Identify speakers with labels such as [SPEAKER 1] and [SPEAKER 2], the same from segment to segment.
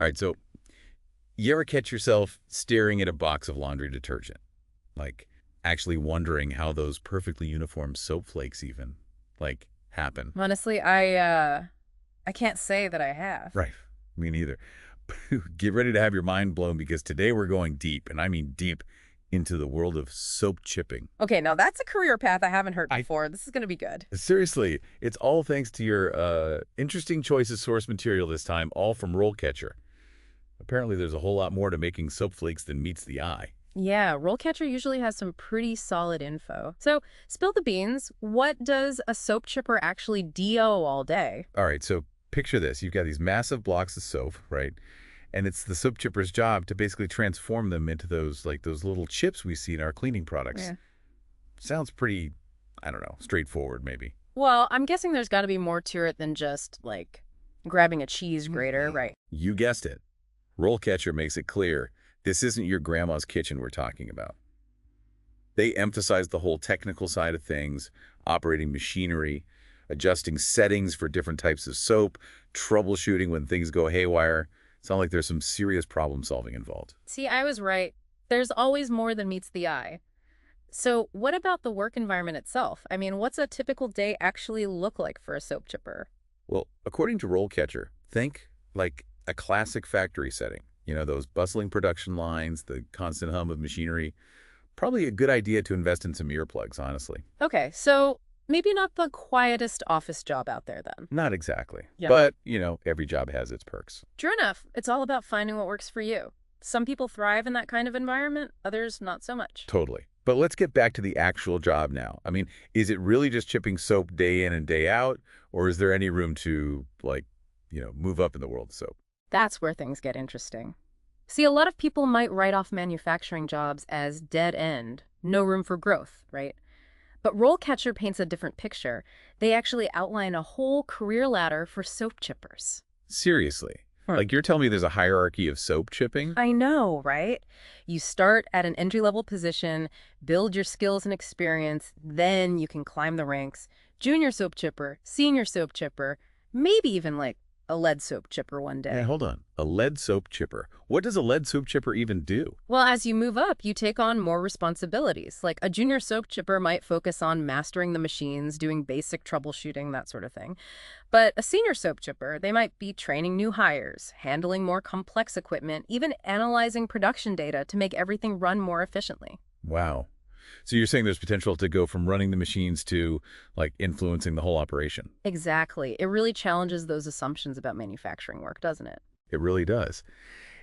[SPEAKER 1] All right, so you ever catch yourself staring at a box of laundry detergent? Like, actually wondering how those perfectly uniform soap flakes even, like, happen?
[SPEAKER 2] Honestly, I can't say that I have.
[SPEAKER 1] Right. Me neither. Get ready to have your mind blown because today we're going deep, and I mean deep, into the world of soap chipping.
[SPEAKER 2] Okay, now that's a career path I haven't heard
[SPEAKER 1] I
[SPEAKER 2] before. This is going to be good.
[SPEAKER 1] Seriously, it's all thanks to your interesting choice of source material this time, all from RoleCatcher. Apparently, there's a whole lot more to making soap flakes than meets the eye.
[SPEAKER 2] Yeah, RoleCatcher usually has some pretty solid info. So, spill the beans. What does a soap chipper actually do all day?
[SPEAKER 1] All right, so picture this. You've got these massive blocks of soap, right? And it's the soap chipper's job to basically transform them into those, like those little chips we see in our cleaning products.
[SPEAKER 2] Yeah.
[SPEAKER 1] Sounds pretty, I don't know, straightforward maybe.
[SPEAKER 2] Well, I'm guessing there's got to be more to it than just, like, grabbing a cheese grater, right?
[SPEAKER 1] You guessed it. RoleCatcher makes it clear this isn't your grandma's kitchen we're talking about. They emphasize the whole technical side of things, operating machinery, adjusting settings for different types of soap, troubleshooting when things go haywire. Sounds like there's some serious problem solving involved.
[SPEAKER 2] See, I was right. There's always more than meets the eye. So, what about the work environment itself? I mean, what's a typical day actually look like for a soap chipper?
[SPEAKER 1] Well, according to RoleCatcher, think like a classic factory setting. You know, those bustling production lines, the constant hum of machinery. Probably a good idea to invest in some earplugs, honestly.
[SPEAKER 2] Okay, so maybe not the quietest office job out there then.
[SPEAKER 1] Not exactly.
[SPEAKER 2] Yeah.
[SPEAKER 1] But, you know, every job has its perks.
[SPEAKER 2] True enough, it's all about finding what works for you. Some people thrive in that kind of environment, others not so much.
[SPEAKER 1] Totally. But let's get back to the actual job now. I mean, is it really just chipping soap day in and day out? Or is there any room to, like, move up in the world of soap?
[SPEAKER 2] That's where things get interesting. See, a lot of people might write off manufacturing jobs as dead end, no room for growth, right? But RoleCatcher paints a different picture. They actually outline a whole career ladder for soap chippers.
[SPEAKER 1] Seriously? Like, you're telling me there's a hierarchy of soap chipping?
[SPEAKER 2] I know, right? You start at an entry-level position, build your skills and experience, then you can climb the ranks. Junior soap chipper, senior soap chipper, maybe even like a lead soap chipper one
[SPEAKER 1] Hey,
[SPEAKER 2] day.
[SPEAKER 1] hold on. A lead soap chipper. What does a lead soap chipper even do?
[SPEAKER 2] Well, as you move up, you take on more responsibilities. Like a junior soap chipper might focus on mastering the machines, doing basic troubleshooting, that sort of thing. But a senior soap chipper, they might be training new hires, handling more complex equipment, even analyzing production data to make everything run more efficiently.
[SPEAKER 1] Wow. So you're saying there's potential to go from running the machines to, like, influencing the whole operation.
[SPEAKER 2] Exactly. It really challenges those assumptions about manufacturing work, doesn't it?
[SPEAKER 1] It really does.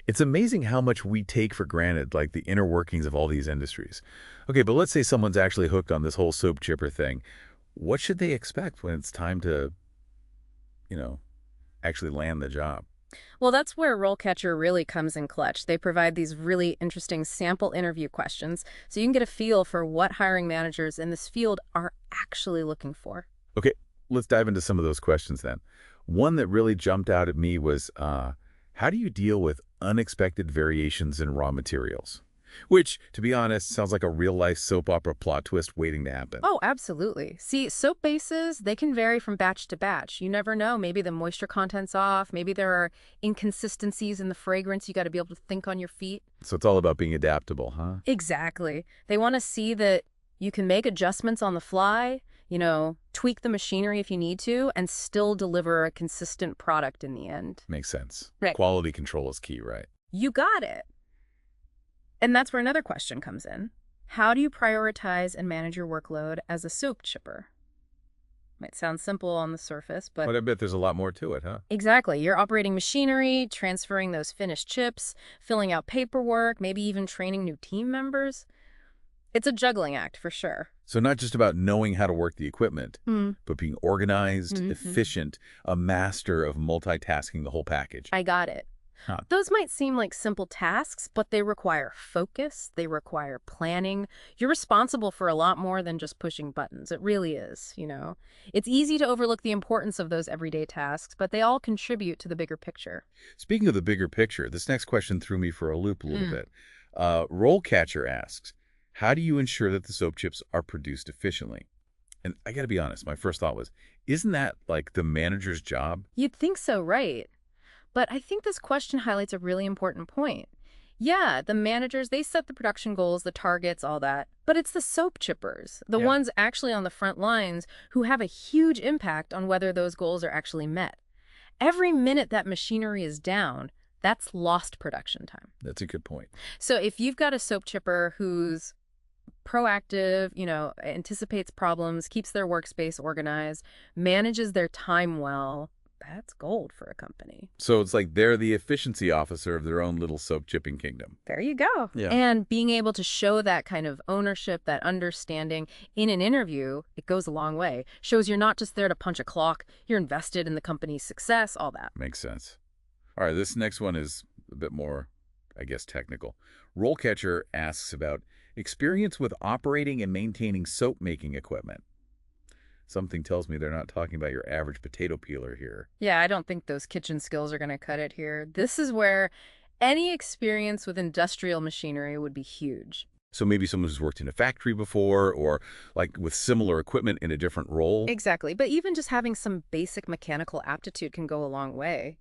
[SPEAKER 1] It's amazing how much we take for granted, like the inner workings of all these industries. Okay, but let's say someone's actually hooked on this whole soap chipper thing. What should they expect when it's time to, you know, actually land the job?
[SPEAKER 2] Well, that's where RoleCatcher really comes in clutch. They provide these really interesting sample interview questions so you can get a feel for what hiring managers in this field are actually looking for.
[SPEAKER 1] Okay, let's dive into some of those questions then. One that really jumped out at me was, how do you deal with unexpected variations in raw materials? Which, to be honest, sounds like a real-life soap opera plot twist waiting to happen.
[SPEAKER 2] Oh, absolutely. See, soap bases, they can vary from batch to batch. You never know. Maybe the moisture content's off. Maybe there are inconsistencies in the fragrance. You got to be able to think on your feet.
[SPEAKER 1] So it's all about being adaptable, huh?
[SPEAKER 2] Exactly. They want to see that you can make adjustments on the fly, tweak the machinery if you need to, and still deliver a consistent product in the end.
[SPEAKER 1] Makes sense.
[SPEAKER 2] Right.
[SPEAKER 1] Quality control is key, right?
[SPEAKER 2] You got it. And that's where another question comes in. How do you prioritize and manage your workload as a soap chipper? Might sound simple on the surface, but
[SPEAKER 1] But I bet there's a lot more to it, huh?
[SPEAKER 2] exactly. You're operating machinery, transferring those finished chips, filling out paperwork, maybe even training new team members. It's a juggling act for sure.
[SPEAKER 1] So not just about knowing how to work the equipment, but being organized, efficient, a master of multitasking the whole package.
[SPEAKER 2] I got it.
[SPEAKER 1] Huh.
[SPEAKER 2] Those might seem like simple tasks, but they require focus. They require planning. You're responsible for a lot more than just pushing buttons. It really is, It's easy to overlook the importance of those everyday tasks, but they all contribute to the bigger picture.
[SPEAKER 1] Speaking of the bigger picture, this next question threw me for a loop a little bit. RoleCatcher asks, how do you ensure that the soap chips are produced efficiently? And I got to be honest, my first thought was, isn't that like the manager's job?
[SPEAKER 2] You'd think so, right? But I think this question highlights a really important point. Yeah, the managers, they set the production goals, the targets, all that. But it's the soap chippers, the
[SPEAKER 3] Yeah.
[SPEAKER 2] ones actually on the front lines, who have a huge impact on whether those goals are actually met. Every minute that machinery is down, that's lost production time.
[SPEAKER 1] That's a good point.
[SPEAKER 2] So if you've got a soap chipper who's proactive, anticipates problems, keeps their workspace organized, manages their time well, that's gold for a company.
[SPEAKER 1] So it's like they're the efficiency officer of their own little soap chipping kingdom.
[SPEAKER 2] There you go.
[SPEAKER 1] Yeah.
[SPEAKER 2] And being able to show that kind of ownership, that understanding in an interview, it goes a long way. Shows you're not just there to punch a clock, you're invested in the company's success, all that.
[SPEAKER 1] Makes sense. All right, this next one is a bit more, I guess, technical. RoleCatcher asks about experience with operating and maintaining soap-making equipment. Something tells me they're not talking about your average potato peeler here.
[SPEAKER 2] Yeah, I don't think those kitchen skills are going to cut it here. This is where any experience with industrial machinery would be huge.
[SPEAKER 1] So maybe someone who's worked in a factory before or like with similar equipment in a different role.
[SPEAKER 2] Exactly. But even just having some basic mechanical aptitude can go a long way.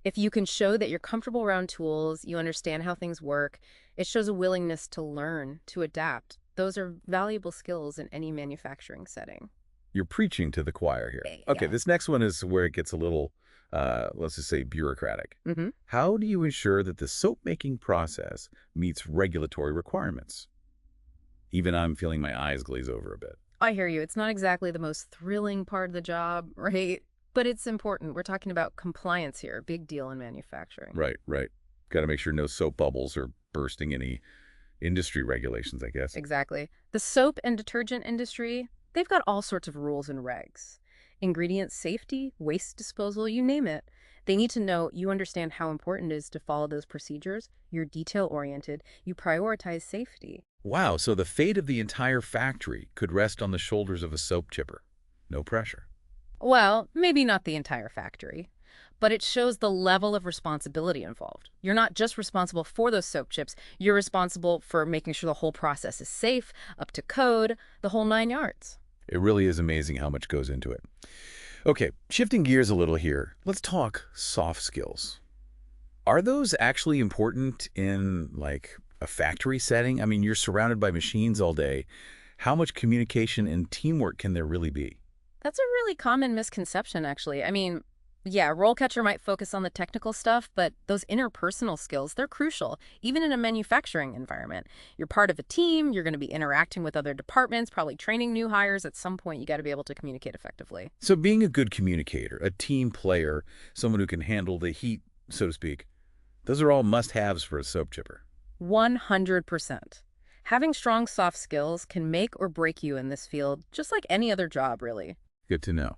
[SPEAKER 2] If you can show that you're comfortable around tools, you understand how things work, it shows a willingness to learn, to adapt. Those are valuable skills in any manufacturing setting.
[SPEAKER 1] You're preaching to the choir here. Okay,
[SPEAKER 2] Yeah.
[SPEAKER 1] this next one is where it gets a little, let's just say, bureaucratic.
[SPEAKER 2] Mm-hmm.
[SPEAKER 1] How do you ensure that the soap-making process meets regulatory requirements? Even I'm feeling my eyes glaze over a bit.
[SPEAKER 2] I hear you. It's not exactly the most thrilling part of the job, right? But it's important. We're talking about compliance here, big deal in manufacturing.
[SPEAKER 1] Right, right. Got to make sure no soap bubbles are bursting any industry regulations, I guess.
[SPEAKER 2] Exactly. The soap and detergent industry, they've got all sorts of rules and regs. Ingredient safety, waste disposal, you name it. They need to know you understand how important it is to follow those procedures. You're detail-oriented. You prioritize safety.
[SPEAKER 1] Wow, so the fate of the entire factory could rest on the shoulders of a soap chipper. No pressure.
[SPEAKER 2] Well, maybe not the entire factory, but it shows the level of responsibility involved. You're not just responsible for those soap chips. You're responsible for making sure the whole process is safe, up to code, the whole 9 yards.
[SPEAKER 1] It really is amazing how much goes into it. Okay, shifting gears a little here, let's talk soft skills. Are those actually important in, like, a factory setting? I mean, you're surrounded by machines all day. How much communication and teamwork can there really be?
[SPEAKER 2] That's a really common misconception, actually. I mean, yeah, RoleCatcher might focus on the technical stuff, but those interpersonal skills, they're crucial, even in a manufacturing environment. You're part of a team, you're going to be interacting with other departments, probably training new hires. At some point, you got to be able to communicate effectively.
[SPEAKER 1] So being a good communicator, a team player, someone who can handle the heat, so to speak, those are all must-haves for a soap chipper.
[SPEAKER 2] 100%. Having strong soft skills can make or break you in this field, just like any other job, really.
[SPEAKER 1] Good to know.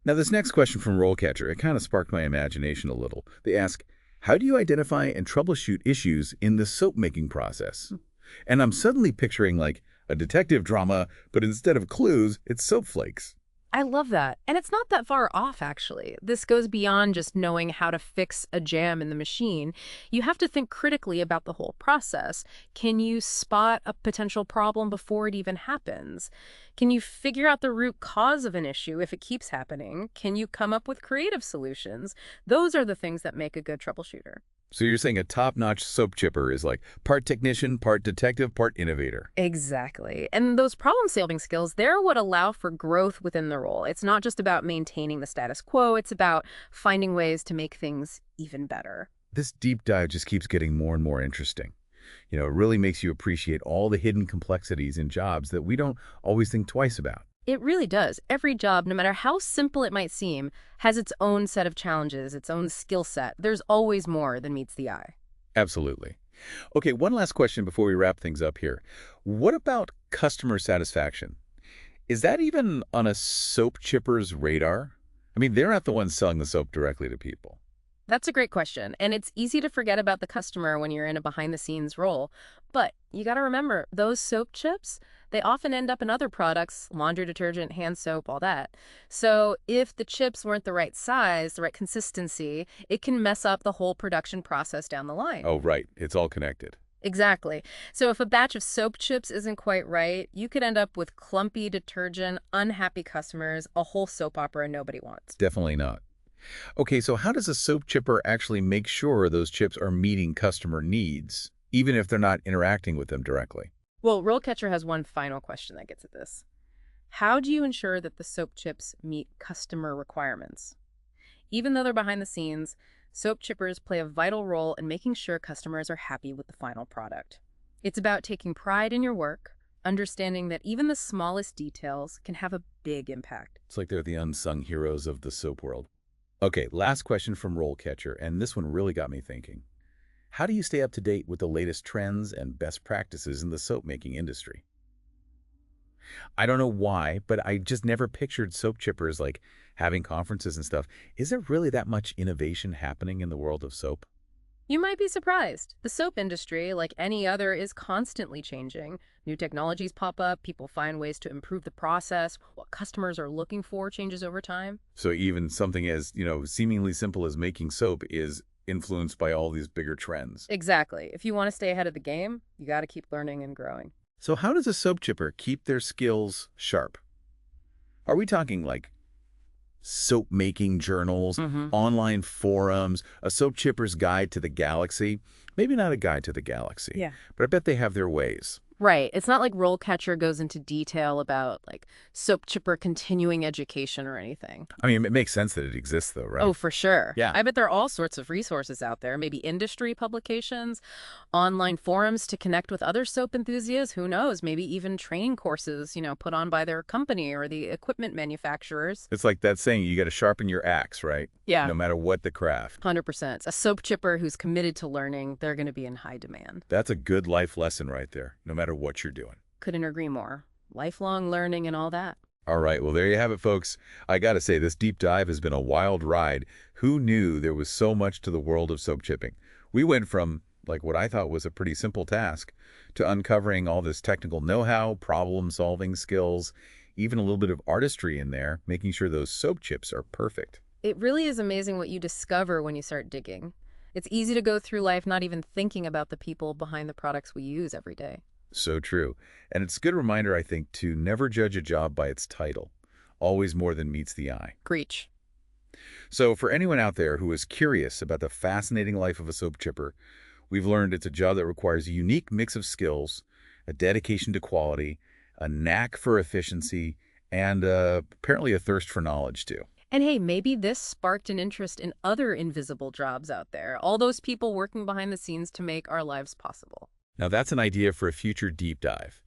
[SPEAKER 1] Now, this next question from RoleCatcher, it kind of sparked my imagination a little. They ask, how do you identify and troubleshoot issues in the soap-making process? And I'm suddenly picturing, like, a detective drama, but instead of clues, it's soap flakes.
[SPEAKER 2] I love that. And it's not that far off, actually. This goes beyond just knowing how to fix a jam in the machine. You have to think critically about the whole process. Can you spot a potential problem before it even happens? Can you figure out the root cause of an issue if it keeps happening? Can you come up with creative solutions? Those are the things that make a good troubleshooter.
[SPEAKER 1] So you're saying a top-notch soap chipper is like part technician, part detective, part innovator.
[SPEAKER 2] Exactly. And those problem-solving skills, they're what allow for growth within the role. It's not just about maintaining the status quo. It's about finding ways to make things even better.
[SPEAKER 1] This deep dive just keeps getting more and more interesting. It really makes you appreciate all the hidden complexities in jobs that we don't always think twice about.
[SPEAKER 2] It really does. Every job, no matter how simple it might seem, has its own set of challenges, its own skill set. There's always more than meets the eye.
[SPEAKER 1] Absolutely. Okay, one last question before we wrap things up here. What about customer satisfaction? Is that even on a soap chipper's radar? I mean, they're not the ones selling the soap directly to people.
[SPEAKER 2] That's a great question, and it's easy to forget about the customer when you're in a behind-the-scenes role. But you got to remember, those soap chips, they often end up in other products, laundry detergent, hand soap, all that. So if the chips weren't the right size, the right consistency, it can mess up the whole production process down the line.
[SPEAKER 1] Oh, right. It's all connected.
[SPEAKER 2] Exactly. So if a batch of soap chips isn't quite right, you could end up with clumpy detergent, unhappy customers, a whole soap opera nobody wants.
[SPEAKER 1] Definitely not. Okay, so how does a soap chipper actually make sure those chips are meeting customer needs, even if they're not interacting with them directly?
[SPEAKER 2] Well, RoleCatcher has one final question that gets at this. How do you ensure that the soap chips meet customer requirements? Even though they're behind the scenes, soap chippers play a vital role in making sure customers are happy with the final product. It's about taking pride in your work, understanding that even the smallest details can have a big impact.
[SPEAKER 1] It's like they're the unsung heroes of the soap world. Okay, last question from RoleCatcher, and this one really got me thinking. How do you stay up to date with the latest trends and best practices in the soap making industry? I don't know why, but I just never pictured soap chippers like having conferences and stuff. Is there really that much innovation happening in the world of soap?
[SPEAKER 2] You might be surprised. The soap industry, like any other, is constantly changing. New technologies pop up, people find ways to improve the process, what customers are looking for changes over time.
[SPEAKER 1] So even something as, seemingly simple as making soap is influenced by all these bigger trends.
[SPEAKER 2] Exactly. If you want to stay ahead of the game, you got to keep learning and growing.
[SPEAKER 1] So how does a soap chipper keep their skills sharp? Are we talking like soap making journals, online forums, a soap chipper's guide to the galaxy? Maybe not a guide to the galaxy,
[SPEAKER 2] Yeah.
[SPEAKER 1] but I bet they have their ways.
[SPEAKER 2] Right. It's not like RoleCatcher goes into detail about soap chipper continuing education or anything.
[SPEAKER 1] I mean, it makes sense that it exists though, right?
[SPEAKER 2] Oh, for sure.
[SPEAKER 1] Yeah.
[SPEAKER 2] I bet there are all sorts of resources out there, maybe industry publications, online forums to connect with other soap enthusiasts, who knows, maybe even training courses, put on by their company or the equipment manufacturers.
[SPEAKER 1] It's like that saying, you got to sharpen your axe, right?
[SPEAKER 2] Yeah.
[SPEAKER 1] No matter what the craft.
[SPEAKER 2] 100%. A soap chipper who's committed to learning, they're going to be in high demand.
[SPEAKER 1] That's a good life lesson right there, no matter what you're doing.
[SPEAKER 2] Couldn't agree more. Lifelong learning and all that.
[SPEAKER 1] All right, well, there you have it, folks. I got to say, this deep dive has been a wild ride. Who knew there was so much to the world of soap chipping? We went from, what I thought was a pretty simple task to uncovering all this technical know-how, problem-solving skills, even a little bit of artistry in there, making sure those soap chips are perfect.
[SPEAKER 2] It really is amazing what you discover when you start digging. It's easy to go through life not even thinking about the people behind the products we use every day.
[SPEAKER 1] So true. And it's a good reminder, I think, to never judge a job by its title. Always more than meets the eye.
[SPEAKER 2] Preach.
[SPEAKER 1] So for anyone out there who is curious about the fascinating life of a soap chipper, we've learned it's a job that requires a unique mix of skills, a dedication to quality, a knack for efficiency, and apparently a thirst for knowledge, too.
[SPEAKER 2] And hey, maybe this sparked an interest in other invisible jobs out there, all those people working behind the scenes to make our lives possible.
[SPEAKER 1] Now, that's an idea for a future deep dive.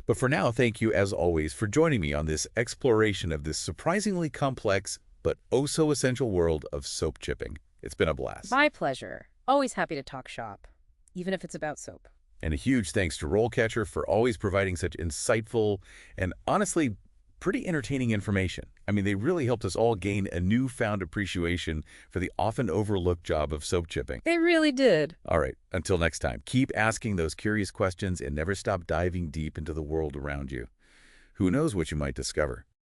[SPEAKER 1] But for now, thank you, as always, for joining me on this exploration of this surprisingly complex but oh-so-essential world of soap chipping. It's been a blast.
[SPEAKER 2] My pleasure. Always happy to talk shop, even if it's about soap.
[SPEAKER 1] And a huge thanks to RoleCatcher for always providing such insightful and honestly pretty entertaining information. I mean, they really helped us all gain a newfound appreciation for the often overlooked job of soap chipping.
[SPEAKER 2] They really did.
[SPEAKER 1] All right, until next time, keep asking those curious questions and never stop diving deep into the world around you. Who knows what you might discover?